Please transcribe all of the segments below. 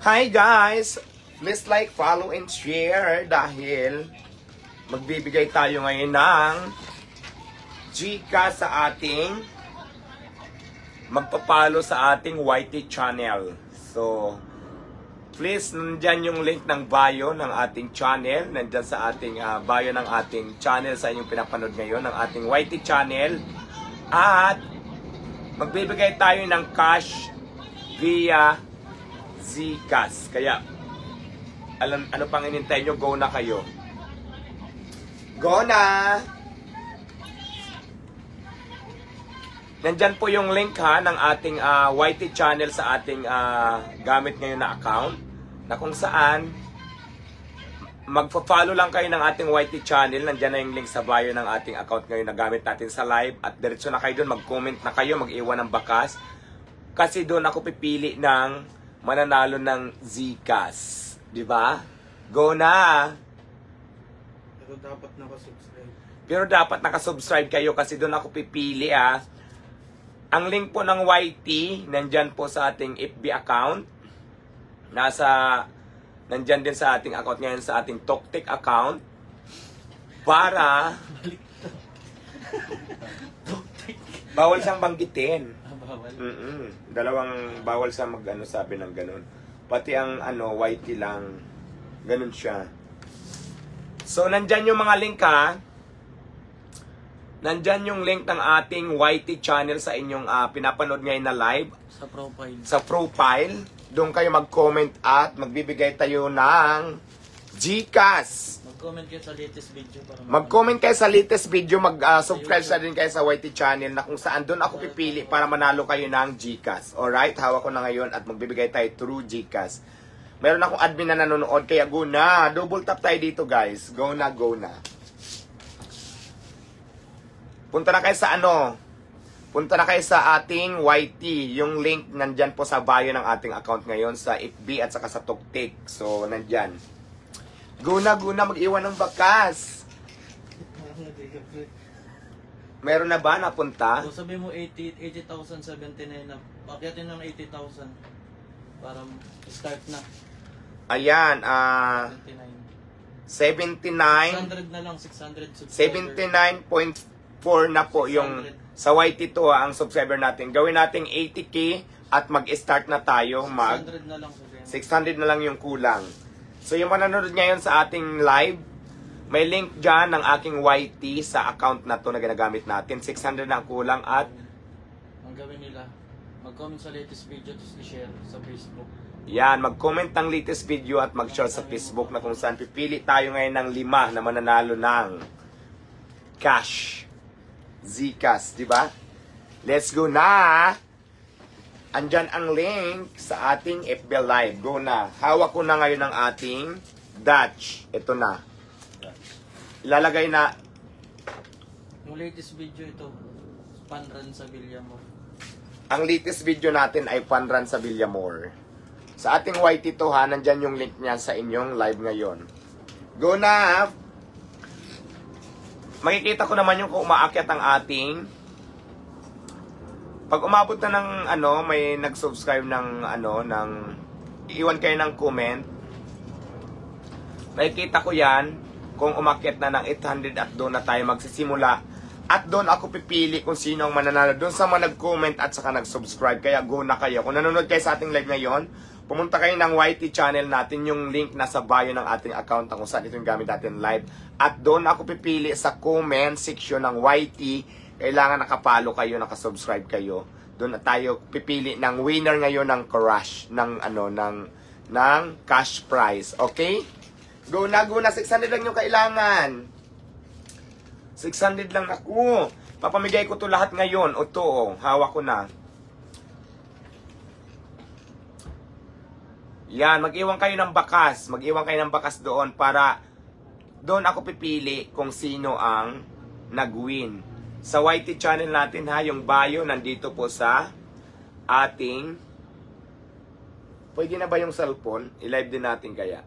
Hi guys! Please like, follow, and share dahil magbibigay tayo ngayon ng Gcash sa ating magpapalo sa ating YT channel. So, please, nandyan yung link ng bio ng ating channel. Nandyan sa ating bio ng ating channel sa inyong pinapanood ngayon, ng ating YT channel. At magbibigay tayo ng cash via Gcash. Kaya, ano pang inintay nyo? Go na kayo. Go na! Nandyan po yung link ha ng ating YT channel sa ating gamit ngayon na account. Na kung saan, magpa-follow lang kayo ng ating YT channel. Nandyan na yung link sa bio ng ating account ngayon na gamit natin sa live. At diretso na kayo doon, mag-comment na kayo, mag-iwan ng bakas. Kasi doon ako pipili ng mananalo ng Gcash. Diba? Go na! Pero dapat nakasubscribe. Pero dapat nakasubscribe kayo kasi doon ako pipili Ang link po ng YT, nandyan po sa ating FB account. Nandyan din sa ating account ngayon, sa ating Toktik account. Para bawal siyang banggitin. Bawal. Dalawang bawal sa sabi ng ganun. Pati ang YT lang. Ganun siya. So, nandyan yung mga link ha. Nandyan yung link ng ating YT channel sa inyong pinapanood ngayon na live. Sa profile. Sa profile. Doon kayo mag-comment at magbibigay tayo ng Gcash. Mag-comment kayo sa latest video. Mag-comment kayo sa latest video. Mag-subscribe sa din kayo sa YT channel na kung saan doon ako pipili para manalo kayo ng Gcash. Alright? Hawak ko na ngayon at magbibigay tayo through Gcash. Meron akong admin na nanonood kaya go na. Double tap tayo dito guys. Go na, go na. Punta na kayo sa Punta na kayo sa ating YT. Yung link nandyan po sa bio ng ating account ngayon sa FB at saka sa Toktik. So, nandyan. Go na, mag-iwan ng bakas. Meron na ba napunta? So, sabi mo 80,079 na. Pakyatin ng 80,000 para start na. Ayan, 79. 600 na lang, 600 subscriber. 79.4 na po yung sa YT to ang subscriber natin. Gawin natin 80k at mag-start na tayo. 600 na lang. 600 na lang yung kulang. So yung manonood ngayon sa ating live, may link dyan ng aking YT sa account na to na ginagamit natin. 600 na ang kulang at ang gawin nila, mag-comment sa latest video tapos i-share sa Facebook. yan, mag-comment ng latest video at mag-share sa Facebook na kung saan pipili tayo ngayon ng 5 na mananalo ng cash. Gcash, di ba? Let's go na! Andyan ang link sa ating FB Live. Go na. Hawak ko na ngayon ang ating Dutch. Ito na. Ilalagay na. Yung latest video ito, panran sa Villamor. Ang latest video natin ay panran sa Villamor. Sa ating YT to ha, nandyan yung link niya sa inyong live ngayon. Go na! Makikita ko naman yung kung umaakyat ang ating. Pag umabot na ng may nag-subscribe ng iwan kayo ng comment. Makikita ko yan kung umakyat na ng 800 at doon na tayo magsisimula. At doon ako pipili kung sino ang mananalo. Doon sa mga nag-comment at saka nag-subscribe. Kaya go na kayo. Kung nanonood kayo sa ating live ngayon, pumunta kayo ng YT channel natin. Yung link nasa bio ng ating account kung saan ito yung gamit natin live. At doon ako pipili sa comment section ng YT. Kailangan nakapalo kayo, nakasubscribe kayo. Doon na tayo pipili ng winner ngayon ng crush, ng cash prize. Okay? Go na. 600 lang yung kailangan. 600 lang ako. Papamigay ko to lahat ngayon. O to, hawak ko na. Yan, mag-iwan kayo ng bakas. Mag-iwan kayo ng bakas doon para doon ako pipili kung sino ang nag-win. Sa YT channel natin ha, yung bio nandito po sa ating. Pwede na ba yung cellphone? I-live din natin kaya.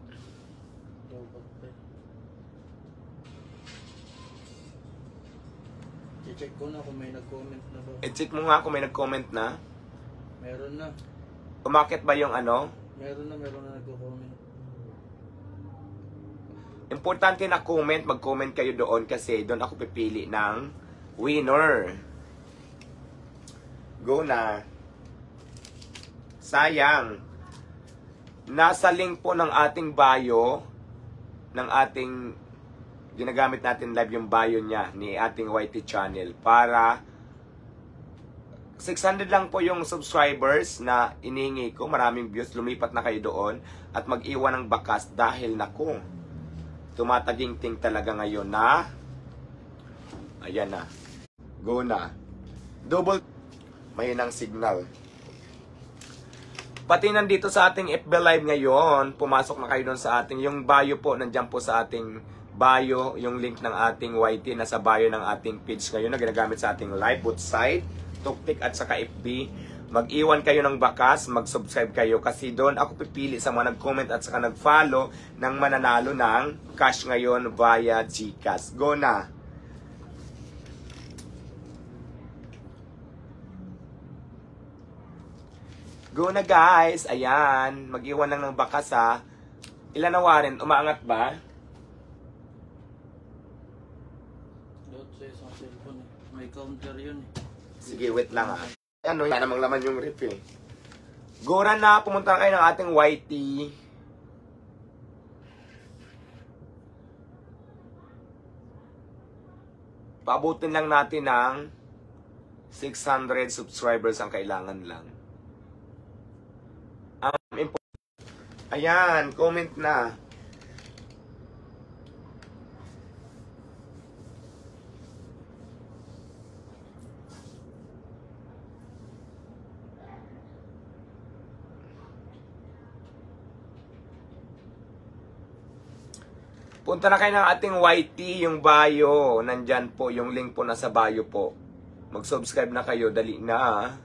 I-check ko na kung may nag-comment na ba. I-check mo nga kung may nag-comment na. Meron na. Umakit ba yung Meron na nagko-comment. Importante na comment, mag-comment kayo doon kasi doon ako pipili ng winner. Go na. Sayang. Nasa link po ng ating bio, ng ating ginagamit natin live yung bio niya ni ating YT channel para 600 lang po yung subscribers na inihingi ko. Maraming views. Lumipat na kayo doon at mag-iwan ng bakas dahil naku, tumataginting talaga ngayon na ayan na. Go na. Double mahinang signal. Pati nandito sa ating FB Live ngayon, pumasok na kayo doon sa ating, yung bio po, nandiyan po sa ating bio, yung link ng ating YT, nasa bio ng ating page ngayon na ginagamit sa ating live, both side, TukTik at saka FB. Mag-iwan kayo ng bakas, mag-subscribe kayo kasi doon ako pipili sa mga nag-comment at saka nag-follow ng mananalo ng cash ngayon via GCash. Go na! Go na guys! Ayan, mag-iwan lang ng bakas ha. Ilan na Warren? Umaangat ba? Dot sa isang cellphone eh. May counter yun eh. Sige, wait lang ha. Ano, yan namang laman yung rip eh. Gora na, pumunta na kayo ng ating YT. Paabutin lang natin ng 600 subscribers ang kailangan lang. Ayan, comment na. Punta na kayo ng ating YT, yung bio. Nandyan po, yung link po nasa bio po. Mag-subscribe na kayo, dali na.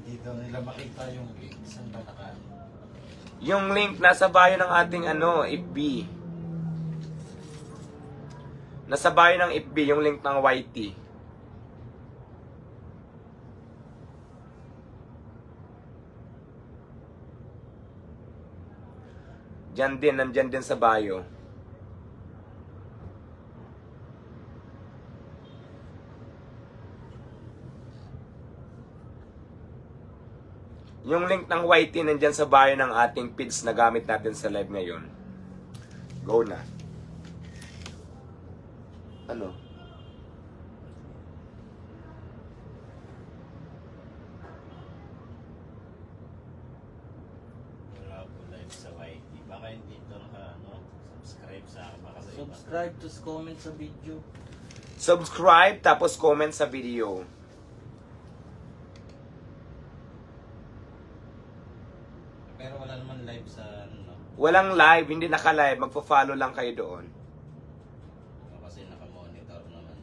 Dito nila makita yung isang batakan. Yung link nasa bio ng ating FB. Nasa bio ng FB, yung link ng YT. Diyan din, nandyan din sa bio. Yung link ng YT nandyan sa bio ng ating feeds na gamit natin sa live ngayon. Go na. Ano? Wala po live sa YT. Baka hindi ito subscribe sa baka sa iba. Subscribe, tapos comment sa video. Subscribe, tapos comment sa video. Pero wala naman live sa Walang live, hindi naka-live. Magpo-follow lang kayo doon. kasi naka-monitor naman.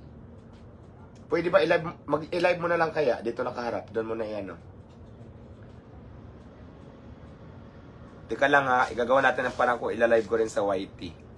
Pwede ba i-live, mag-i-live mo na lang kaya? Dito nakaharap, doon mo na yan, no? Teka lang ha, igagawa natin ng parang ko, ila-live ko rin sa YT.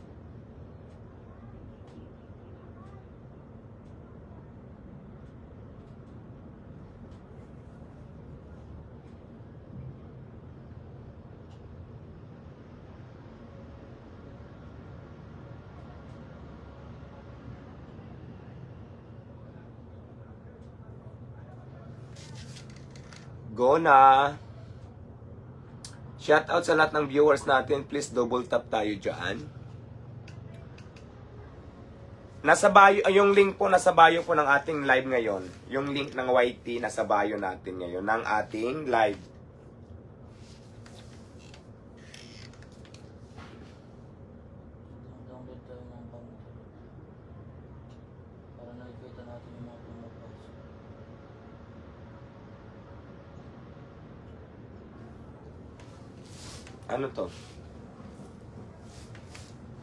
Go na! Shout out sa lahat ng viewers natin. Please double tap tayo dyan. Nasa bio, yung link po nasa bio po ng ating live ngayon. Yung link ng YT nasa bio natin ngayon ng ating live. Download tayo ng counter. Para nakikita natin yung mga pumapasok. Ano to?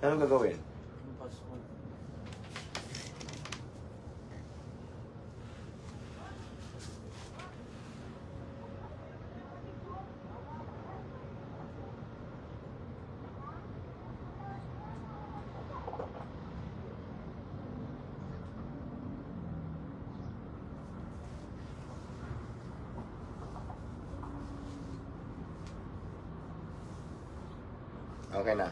Anong gagawin? Yung password. Okay na.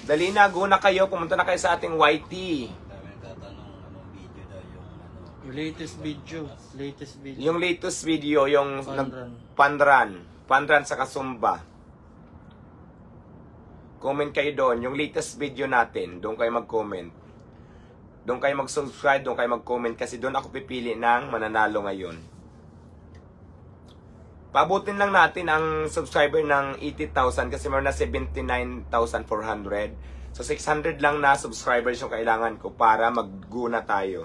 Dali na, go na kayo. Pumunta na kayo sa ating YT. Dami nagtatanong anong video daw yung ano. Yung latest video. Latest video. Yung latest video, yung Panran. Panran sa Kasumba. Comment kayo doon. Yung latest video natin, doon kayo mag-comment. Doon kayo mag-subscribe, doon kayo mag-comment kasi doon ako pipili ng mananalo ngayon. Pabutin lang natin ang subscriber ng 80,000 kasi meron na 79,400. So 600 lang na subscribers yung kailangan ko para magguna tayo.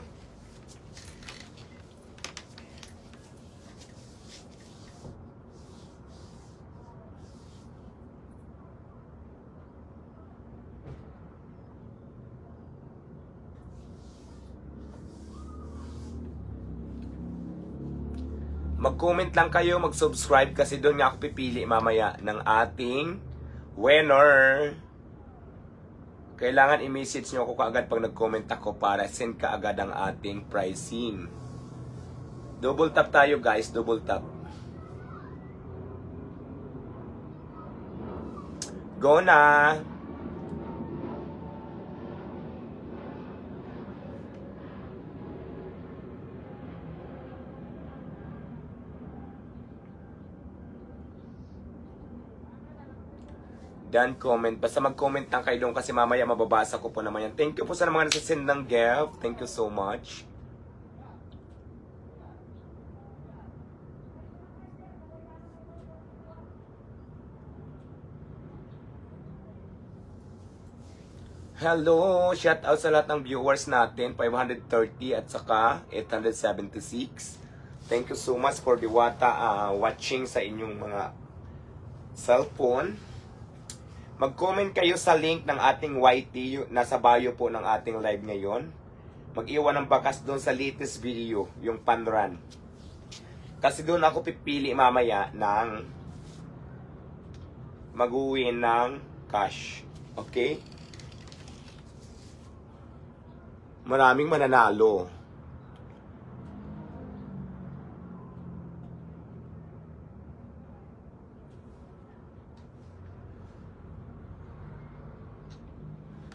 Mag-comment lang kayo, mag-subscribe kasi doon nga ako pipili mamaya ng ating winner. Kailangan i-message nyo ako kaagad pag nag-comment ako para send kaagad ang ating pricing. Double tap tayo guys, double tap. Go na! Done comment. Basta mag-comment lang kayo doon kasi mamaya mababasa ko po naman yan. Thank you po sa mga nagsasend ng gift. Thank you so much. Hello! Shout out sa lahat ng viewers natin. 530 at saka 876. Thank you so much for the watching sa inyong mga cellphone. Mag-comment kayo sa link ng ating YT, nasa bio po ng ating live ngayon. Mag-iwan ng bakas doon sa latest video, yung Panran. Kasi doon ako pipili mamaya ng mag-uwi ng cash. Okay? Maraming mananalo.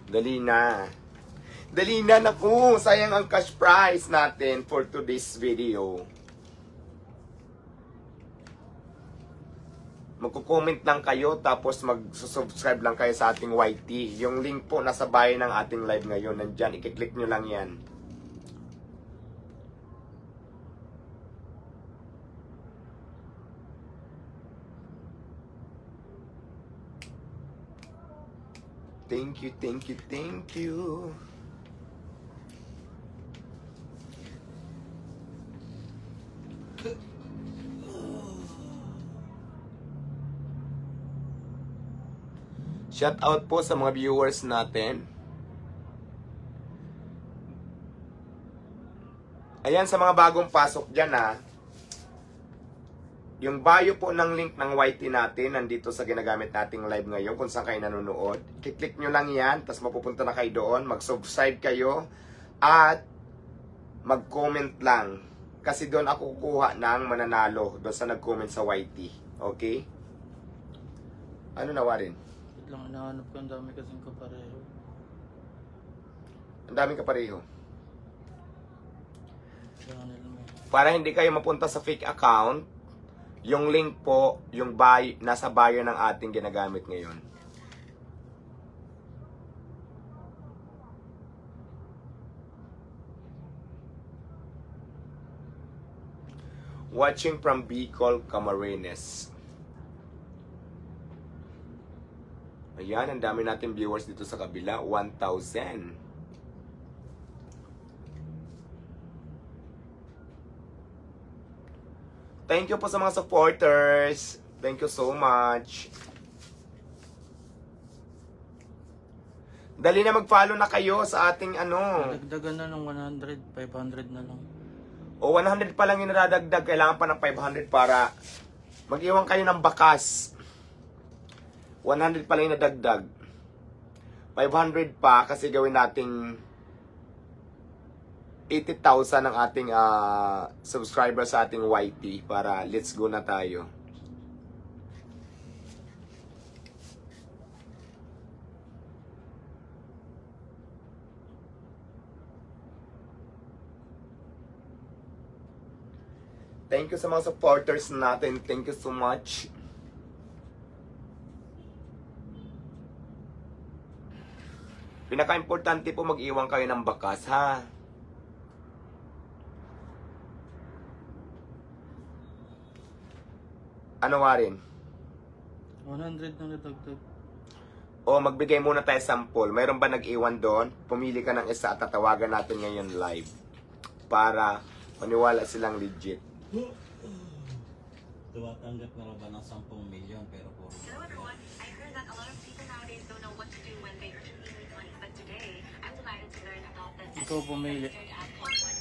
Dali na. Dali na, naku. Sayang ang cash prize natin for today's video. Magko-comment lang kayo tapos mag-subscribe lang kayo sa ating YT. Yung link po nasa bio ng ating live ngayon. Nandyan, i-click nyo lang yan. Thank you, thank you, thank you. Shout out po sa mga viewers natin. Ayan, sa mga bagong pasok dyan ha. Yung bio po ng link ng YT natin nandito sa ginagamit nating live ngayon kung saan kayo nanonood. I-click nyo lang yan, tapos mapupunta na kayo doon. Mag-subscribe kayo at mag-comment lang. Kasi doon ako kukuha ng mananalo doon sa nag-comment sa YT. Okay? Ano na Warren? Wait lang, hinahanap ko ang dami kasing kapareho. Ang daming kapareho. Channel mo. Para hindi kayo mapunta sa fake account, yung link po, yung nasa bio ng ating ginagamit ngayon. Watching from Bicol, Camarines. Ayan, ang dami natin viewers dito sa kabila. 1,000. Thank you po sa mga supporters. Thank you so much. Dali na mag-follow na kayo sa ating ano. Dagdagan na ng 100, 500 na lang. O 100 pa lang yung nadadagdag. Kailangan pa ng 500 para mag-iwan kayo ng bakas. 100 pa lang yung nadagdag. 500 pa kasi gawin nating 80,000 ang ating subscriber sa ating YT para let's go na tayo. Thank you sa mga supporters natin. Thank you so much. Pinaka-importante po mag-iwan kayo ng bakas, ha? Ano nga rin? 100 na nadagdag. O magbigay muna tayo sample. Mayroon ba nag-iwan doon? Pumili ka ng isa at tatawagan natin ngayon live. Para maniwala silang legit. Tumatanggap na rin ba ng 10 milyon pero puro. Hello everyone. I heard that a lot of people nowadays don't know what to do when they urgently need money. But today, I'm delighted to learn about the Ikaw pumili.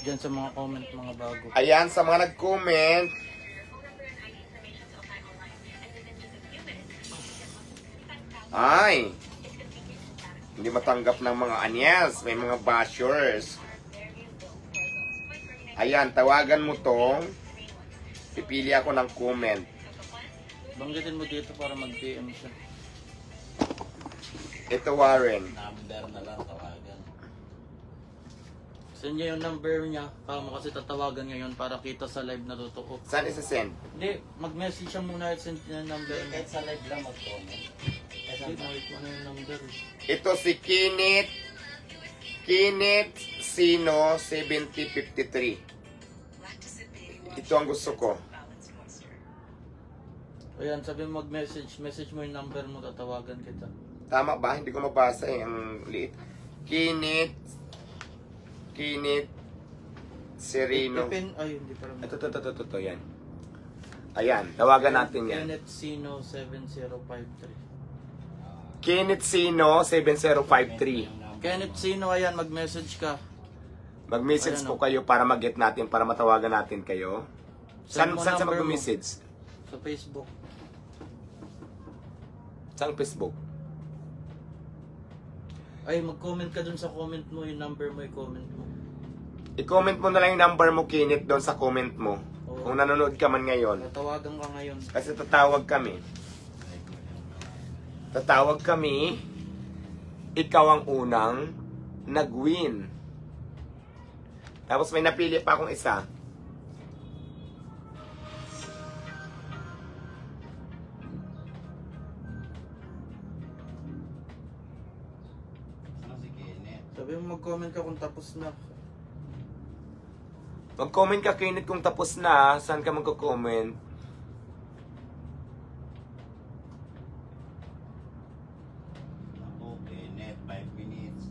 Diyan sa mga comment, mga bago. Ayan, sa mga nag-comment. your phone number and ID information to apply online. And within just a few minutes, you can get up to 25,000. Ay, It's convenient and satisfying. hindi matanggap ng mga anyas. May mga bashers. There you go. For those Ayan, tawagan mo tong. Pipili ako ng comment. Banggitin mo dito para mag-DM siya. Ito, Warren. Number na lang tawagan. Send niya yung number niya. Kamo kasi tatawagan ngayon para kita sa live na totoo. Saan isa-send? Hindi, mag-message siya muna at send niya yung number niya. Kahit sa live lang mag-comment. Kasi Hindi, nakita na yung number. Ito si Kinit. Kinit Sino 7053. Ito ang gusto ko. Ayan, sabi mo mag-message. Message mo yung number mo, tatawagan kita. Tama ba? Hindi ko mabasa eh. Ang liit. Kinit Serino. Ay, hindi pa rin. Ito. Yan. Ayan, tawagan natin yan. Kenneth Sino 7053. Kinit Sino 7053. Kenneth Sino, ayan, mag-message ka. Mag-message Ayan, po kayo para mag-get natin, para matawagan natin kayo. Saan Send mo sa number mo. mag-message? Sa Facebook. Saan Facebook? Ay, mag-comment ka dun sa comment mo, yung number mo, i-comment mo. I-comment mo na lang yung number mo, Kinit, doon sa comment mo. Oo. Kung nanonood ka man ngayon. Tatawagan ka ngayon. Kasi tatawag kami. Ikaw ang unang nag-win. Tapos may napili pa akong isa. Ano si Kenneth? Sabi mo mag-comment ka kung tapos na. Mag-comment ka, Kinit, kung tapos na. Saan ka magko-comment? Ako, Kenneth, 5 minutes.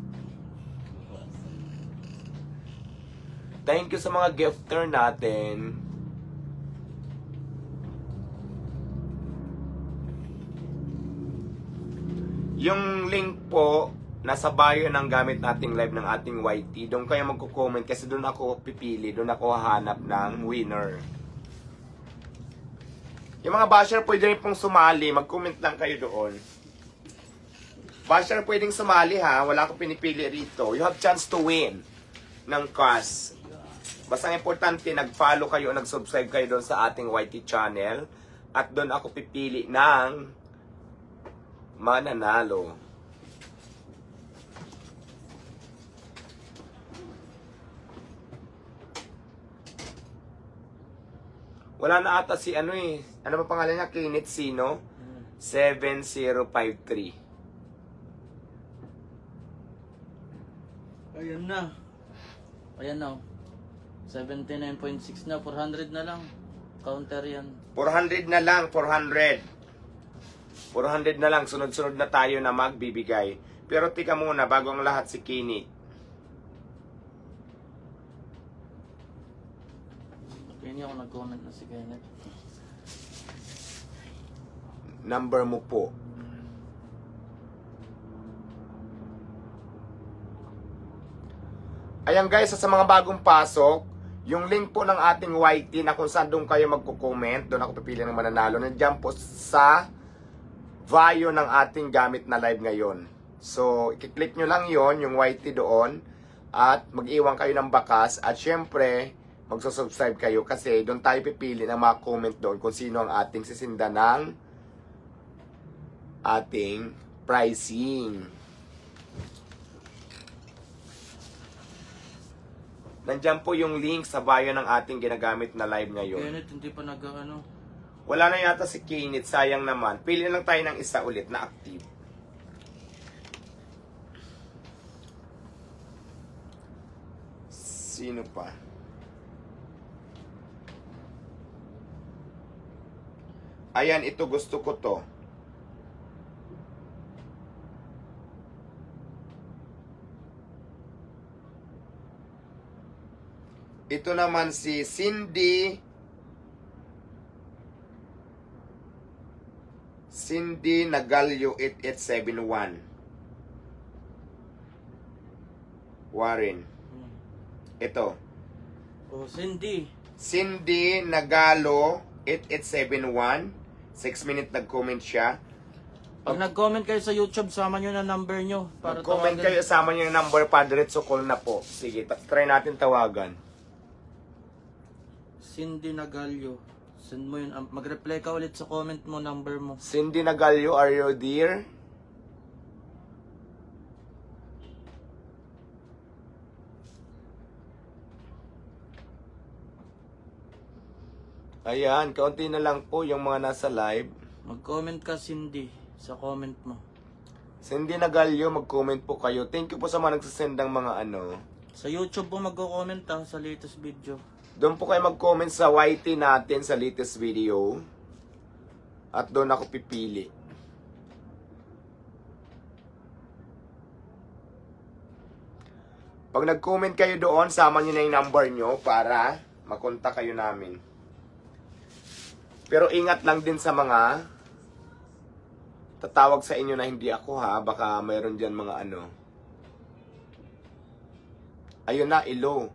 Thank you sa mga gifter natin. Yung link po, nasa bio ng gamit nating live ng ating YT. Doon kayo magko-comment kasi doon ako pipili, doon ako hahanap ng winner. Yung mga basher pwede rin pong sumali, mag-comment lang kayo doon. Basher pwedeng sumali ha, wala akong pinipili rito. You have chance to win ng cash. Basta ang importante, nag-follow kayo, nag-subscribe kayo doon sa ating YT channel. At doon ako pipili ng mananalo. Wala na ata si ano eh. Ano ba pangalan niya? Kinit Sino? 7053. Ayan na. Ayan na. 79.6 na. 400 na lang. Counter yan. 400 na lang, 400. 400 na lang, sunod-sunod na tayo na magbibigay. Pero tika muna, bago ang lahat si Kini. Kaya ako nag-comment na si Kenneth. Number mo po. Ayan guys, sa mga bagong pasok, yung link po ng ating YT na kung saan doon kayo magko-comment, doon ako pipili ng mananalo. Nandiyan po sa bio ng ating gamit na live ngayon. So, i-click nyo lang yon yung YT doon, at mag-iwan kayo ng bakas, at syempre, magsusubscribe kayo kasi doon tayo pipili ng mga comment doon kung sino ang ating sisinda ng ating pricing. Nandyan po yung link sa bio ng ating ginagamit na live ngayon. Kenneth, hindi pa nag-ano. Wala na yata si Kenneth, sayang naman. Pili na lang tayo ng isa ulit na active. Sino pa? Ayan, ito gusto ko to. Ito naman si Cindy Nagalio 8871. Warren. Ito. Oh, Cindy. Cindy Nagalo 8871. 6 minutes nag-comment siya. Pag nag-comment kayo sa YouTube, sama nyo na number nyo. Para Mag-comment tawagan. kayo, sama niyo yung number, Padretso call na po. Sige, try natin tawagan. Cindy Nagalio. Send mo yun. Mag-reply ka ulit sa comment mo, number mo. Cindy Nagalio, are you there? Ayan, kaunti na lang po yung mga nasa live. Mag-comment ka, Cindy, sa comment mo. Cindy Nagalio, mag-comment po kayo. Thank you po sa mga nagsasend ng mga ano. Sa YouTube po mag-comment sa latest video. Doon po kayo mag-comment sa YT natin sa latest video. At doon ako pipili. Pag nag-comment kayo doon, sama nyo na yung number nyo para makontak kayo namin. Pero ingat lang din sa mga tatawag sa inyo na hindi ako ha. Baka mayroon dyan mga ano. Ayun na, ilo.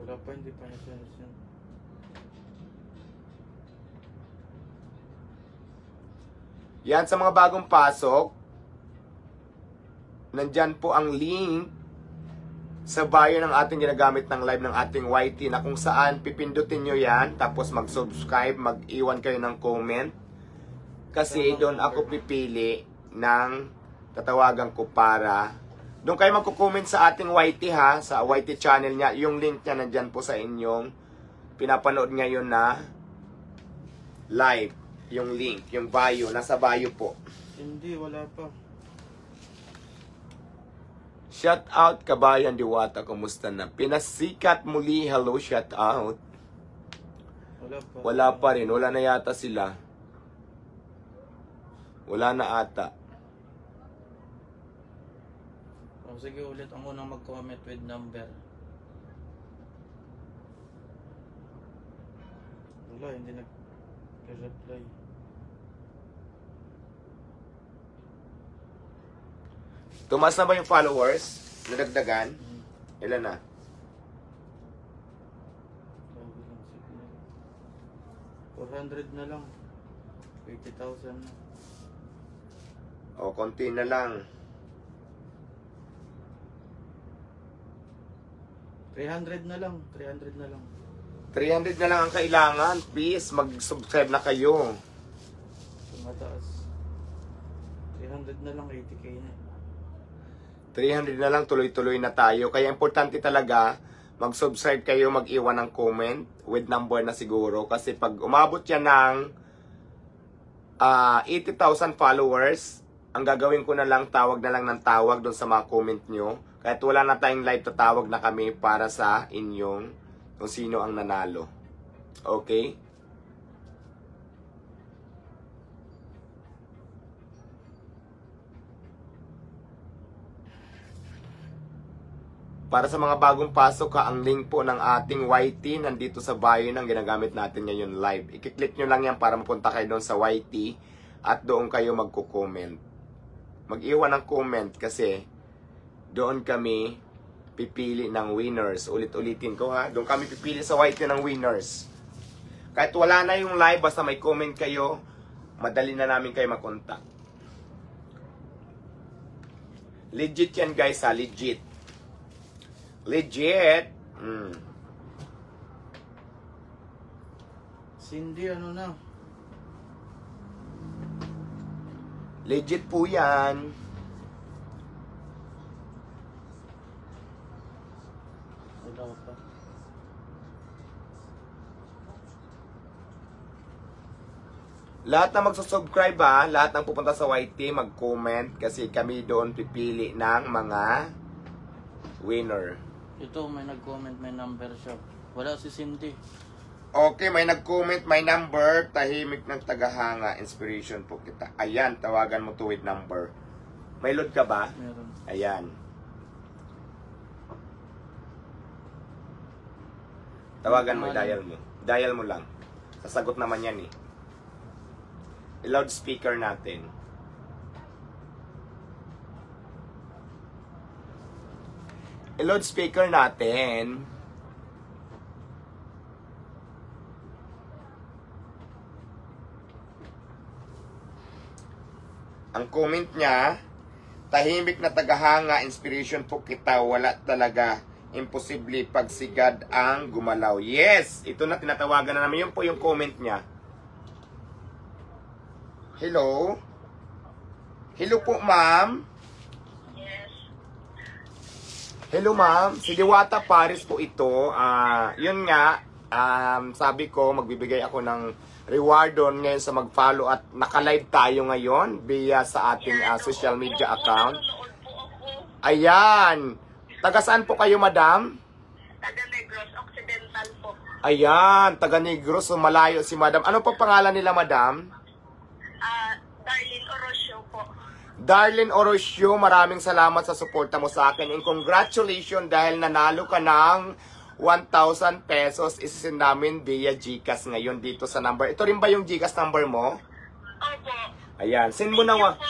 Wala pa, hindi pa nasensin. Yan, sa mga bagong pasok, nandyan po ang link sa bio ng ating ginagamit ng live ng ating YT na kung saan pipindutin nyo yan, tapos mag-subscribe, mag-iwan kayo ng comment. Kasi doon ako pipili ng tatawagan ko para doon kayo magko-comment sa ating YT ha, sa YT channel niya. Yung link niya nandyan po sa inyong pinapanood ngayon na live. Yung link, yung bio, nasa bio po. Hindi, wala pa. Shout out Kabayan Diwata, kumusta na? Pinasikat muli, hello, shout out. Wala pa. Wala pa rin, wala na yata sila. Wala na ata. Oh, sige, ulit ang unang mag-comment with number. Wala, hindi nag-reply. Tumaas na ba yung followers? Nadagdagan? Ilan na? Sabi lang, signal. 400 na lang. 80,000 na. O, konti na lang. 300 na lang. 300 na lang. 300 na lang ang kailangan. Please, mag-subscribe na kayo. Tumataas. 300 na lang, 80k na. 300 na lang, tuloy-tuloy na tayo. Kaya importante talaga, mag-subscribe kayo, mag-iwan ng comment with number na siguro. Kasi pag umabot yan ng 80,000 followers, ang gagawin ko na lang, tawag na lang ng tawag doon sa mga comment nyo. Kahit wala na tayong live, tatawag na kami para sa inyong kung sino ang nanalo. Okay? Para sa mga bagong pasok ha, ang link po ng ating YT nandito sa bio ng ginagamit natin ngayon live. I-click nyo lang yan para mapunta kayo doon sa YT at doon kayo magko-comment. Mag-iwan ng comment kasi doon kami pipili ng winners. Ulit-ulitin ko ha, doon kami pipili sa YT ng winners. Kahit wala na yung live, basta may comment kayo, madali na namin kayo makontak. Legit yan guys ha, legit. Legit. Cindy, ano na? Legit po yan. Wala pa. Lahat na magsusubscribe ha, lahat ng pupunta sa YT, mag-comment kasi kami doon pipili ng mga winner. Ito, may nag-comment, may number siya. Wala si Cindy. Okay, may nag-comment, may number, tahimik ng tagahanga, inspiration po kita. Ayan, tawagan mo to with number. May load ka ba? Meron. Ayan. Tawagan mo, dial mo. Dial mo lang. Sasagot naman yan eh. I-loudspeaker natin. I-loudspeaker natin. Ang comment niya, tahimik na tagahanga, inspiration po kita, wala talaga. Imposible pagsigad ang gumalaw. Yes! Ito na, tinatawagan na namin. Yun po yung comment niya. Hello? Hello po, ma'am? Yes. Hello, ma'am. Si Diwata Paris po ito. Yun nga, sabi ko, magbibigay ako ng reward doon ngayon sa mag-follow at naka-live tayo ngayon via sa ating social media account. Nanonood po ako. Ayan! Taga saan po kayo, madam? Taga Negros Occidental po. Ayan, taga Negros, so malayo si madam. Ano pa pangalan nila, madam? Darlene Orosio po. Darlene Orosio, maraming salamat sa suporta mo sa akin. And congratulations dahil nanalo ka ng 1,000 pesos. Isisend namin via GCash ngayon dito sa number. Ito rin ba yung GCash number mo? Opo. Ayan, send mo na Thank you po.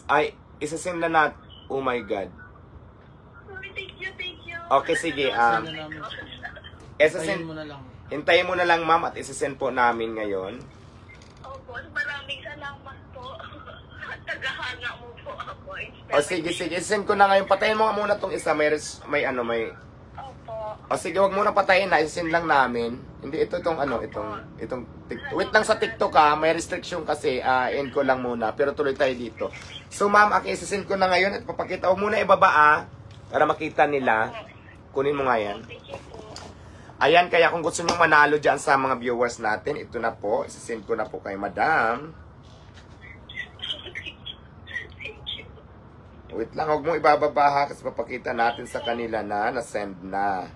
Ay, isisend na nat. Oh my God. Thank you, thank you. Okay, sige. Send na namin. Isisend, Tayin mo na lang. hintayin mo na lang, ma'am, at isisend po namin ngayon. Opo, maraming salamat po. Tagahanga mo po ako. O sige, isisend ko na ngayon. Patayin mo nga muna tong isa. May Opo. O sige, wag muna patayin na. Isisend lang namin. Hindi, itong TikTok. Wait lang sa TikTok ha. May restriction kasi. End ko lang muna. Pero tuloy tayo dito. So ma'am, isisend ko na ngayon at papakita. Huwag muna ibaba para makita nila. Kunin mo nga yan. Thank you po. Ayan, kaya kung gusto nyo manalo dyan sa mga viewers natin, ito na po. Isisend ko na po kay madam. Thank you. Wait lang, huwag mong ibababa ha. Kasi papakita natin sa kanila na na-send na.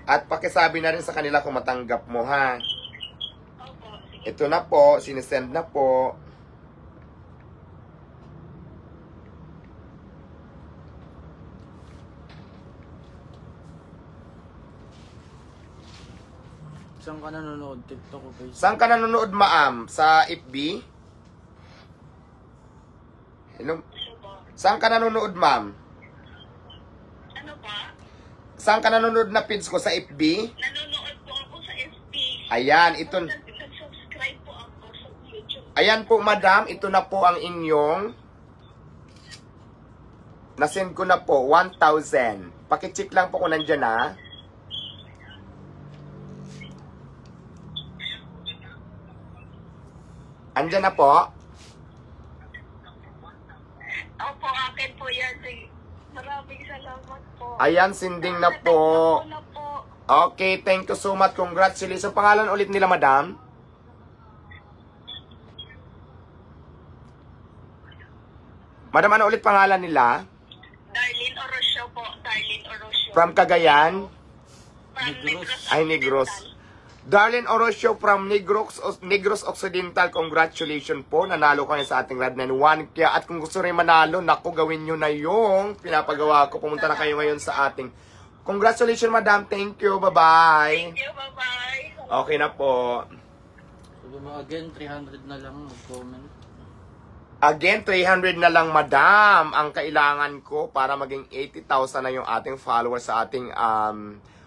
At pakisabi na rin sa kanila kung matanggap mo ha. Opo, sige. Ito na po, sinisend na po. Saan ka nanonood? TikTok o Facebook? Saan ka nanonood, ma'am? Sa FB? Hello? Ano po? Saan ka nanonood, ma'am? Ano pa? Saan ka nanonood na feeds ko? Sa FB? Nanonood po ako sa FB. Ayan, ito. Nag-subscribe po ako sa YouTube. Ayan po, madam. Ito na po ang inyong nasend ko na po, 1,000. Pakicheck lang po kung nandyan na. Andyan na po. Opo, akin po yan. Sige. Maraming salamat po. Ayan, sending na po. Natanggap ko na po. Okay, thank you so much. Congratulations. Pangalan ulit nila, madam? Madam, ano ulit pangalan nila? Darlene Orosio po. Darlene Orosio. From Cagayan? From Negros. Ay, Negros. Darlene Orosio from Negros Occidental. Congratulations po. Nanalo ka na sa ating Rad 91. Kaya at kung gusto rin manalo, naku, gawin nyo na yung pinapagawa ko. Pumunta na kayo ngayon sa ating. Congratulations, madam. Thank you. Bye-bye. Thank you. Bye-bye. Okay na po. Sabi mo again, 300 na lang mag-comment. Again, 300 na lang, madam, ang kailangan ko para maging 80,000 na yung ating followers sa ating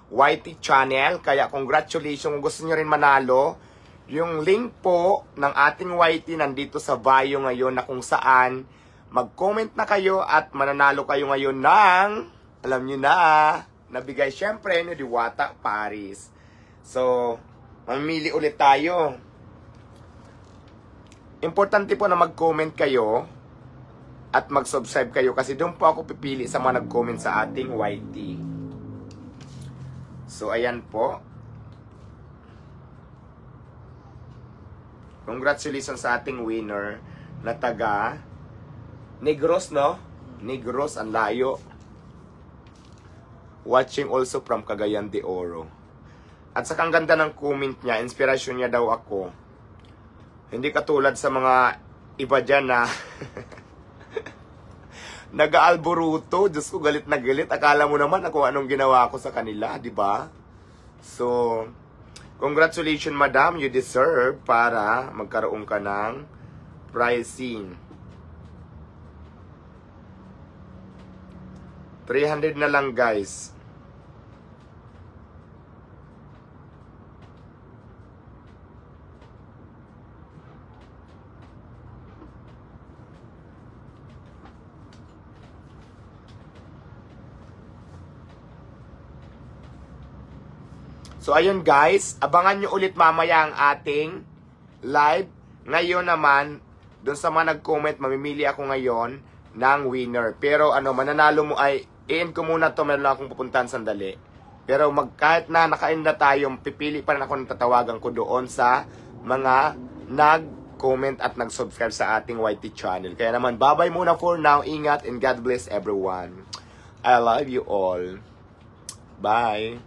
YT channel. Kaya congratulations kung gusto nyo rin manalo. Yung link po ng ating YT nandito sa bio ngayon na kung saan mag-comment na kayo at mananalo kayo ngayon ng, alam nyo na, nabigay syempre ni Diwata Paris. So, mamili ulit tayo. Importante po na mag-comment kayo at mag-subscribe kayo kasi doon po ako pipili sa mga nag-comment sa ating YT. So, ayan po. Congratulations sa ating winner na taga Negros, no? Negros, ang layo. Watching also from Cagayan de Oro. At saka ang ganda ng comment niya, inspirasyon niya daw ako. Hindi katulad sa mga iba dyan na nag-aalboruto. Diyos ko, galit na galit. Akala mo naman ako anong ginawa ko sa kanila, di ba? So, congratulations, madam. You deserve para magkaroon ka ng pricing. 300 na lang, guys. So, ayun guys, abangan nyo ulit mamaya ang ating live. Ngayon naman, doon sa mga nag-comment, mamimili ako ngayon ng winner. Pero mananalo mo ay, i-end ko muna to, meron lang akong pupuntahan sandali. Pero kahit na naka-end na tayo, pipili pa rin ako ng tatawagan ko doon sa mga nag-comment at nag-subscribe sa ating YT channel. Kaya naman, bye-bye muna for now. Ingat and God bless everyone. I love you all. Bye.